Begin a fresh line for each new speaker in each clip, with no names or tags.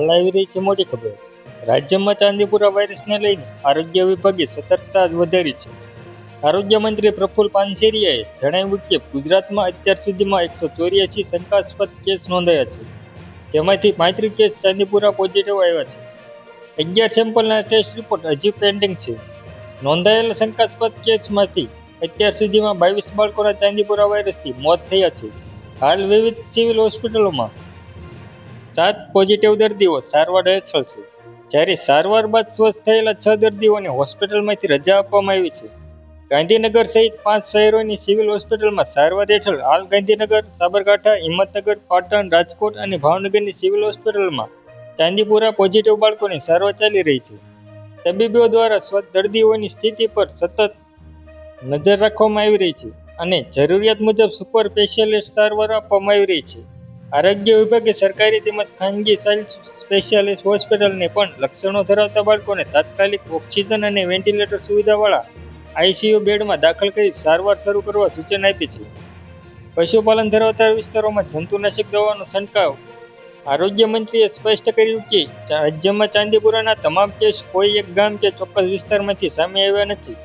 હાલ આવી રહી છે મોટી ખબર. રાજ્યમાં ચાંદીપુરા વાયરસને લઈને આરોગ્ય વિભાગે સતર્કતા વધારી છે. આરોગ્ય મંત્રી પ્રફુલ પાનસેરિયાએ જણાવ્યું કે ગુજરાતમાં અત્યાર સુધીમાં 184 શંકાસ્પદ કેસ નોંધાયા છે, જેમાંથી 35 કેસ ચાંદીપુરા પોઝિટિવ આવ્યા છે. 11 સેમ્પલના ટેસ્ટ રિપોર્ટ હજી પેન્ડિંગ છે. નોંધાયેલા શંકાસ્પદ કેસમાંથી અત્યાર સુધીમાં 22 બાળકોના ચાંદીપુરા વાયરસથી મોત થયા છે. હાલ વિવિધ સિવિલ હોસ્પિટલોમાં 7 પોઝિટિવ દર્દીઓ સારવાર હેઠળ છે, જ્યારે સારવાર બાદ સ્વસ્થ થયેલા 6 દર્દીઓને હોસ્પિટલમાંથી રજા આપવામાં આવી છે. ગાંધીનગર સહિત 5 શહેરોની સિવિલ હોસ્પિટલમાં સારવાર હેઠળ હાલ ગાંધીનગર, સાબરકાંઠા, હિંમતનગર, પાટણ, રાજકોટ અને ભાવનગરની સિવિલ હોસ્પિટલમાં ચાંદીપુરા પોઝિટિવ બાળકોની સારવાર ચાલી રહી છે. તબીબો દ્વારા સ્વસ્થ દર્દીઓની સ્થિતિ પર સતત નજર રાખવામાં આવી રહી છે અને જરૂરિયાત મુજબ સુપર સ્પેશિયાલિસ્ટ સારવાર આપવામાં આવી રહી છે. આરોગ્ય વિભાગે સરકારી તેમજ ખાનગી સ્પેશિયાલિસ્ટ હોસ્પિટલને પણ લક્ષણો ધરાવતા બાળકોને તાત્કાલિક ઓક્સિજન અને વેન્ટિલેટર સુવિધાવાળા આઈસીયુ બેડમાં દાખલ કરી સારવાર શરૂ કરવા સૂચના આપી છે. પશુપાલન ધરાવતા વિસ્તારોમાં જંતુનાશક દવાનો છંટકાવ. આરોગ્ય મંત્રીએ સ્પષ્ટ કર્યું કે રાજ્યમાં ચાંદીપુરાના તમામ કેસ કોઈ એક ગામ કે ચોક્કસ વિસ્તારમાંથી સામે આવ્યા નથી.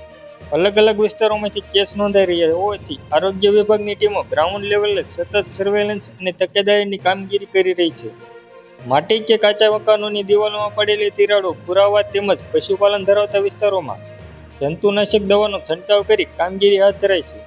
અલગ અલગ વિસ્તારોમાંથી કેસ નોંધાઈ રહ્યા હોવાથી આરોગ્ય વિભાગની ટીમો ગ્રાઉન્ડ લેવલે સતત સર્વેલન્સ અને તકેદારીની કામગીરી કરી રહી છે. માટી કે કાચા મકાનોની દિવાલોમાં પડેલી તિરાડો પુરાવા તેમજ પશુપાલન ધરાવતા વિસ્તારોમાં જંતુનાશક દવાનો છંટકાવ કરી કામગીરી હાથ ધરાઈ છે.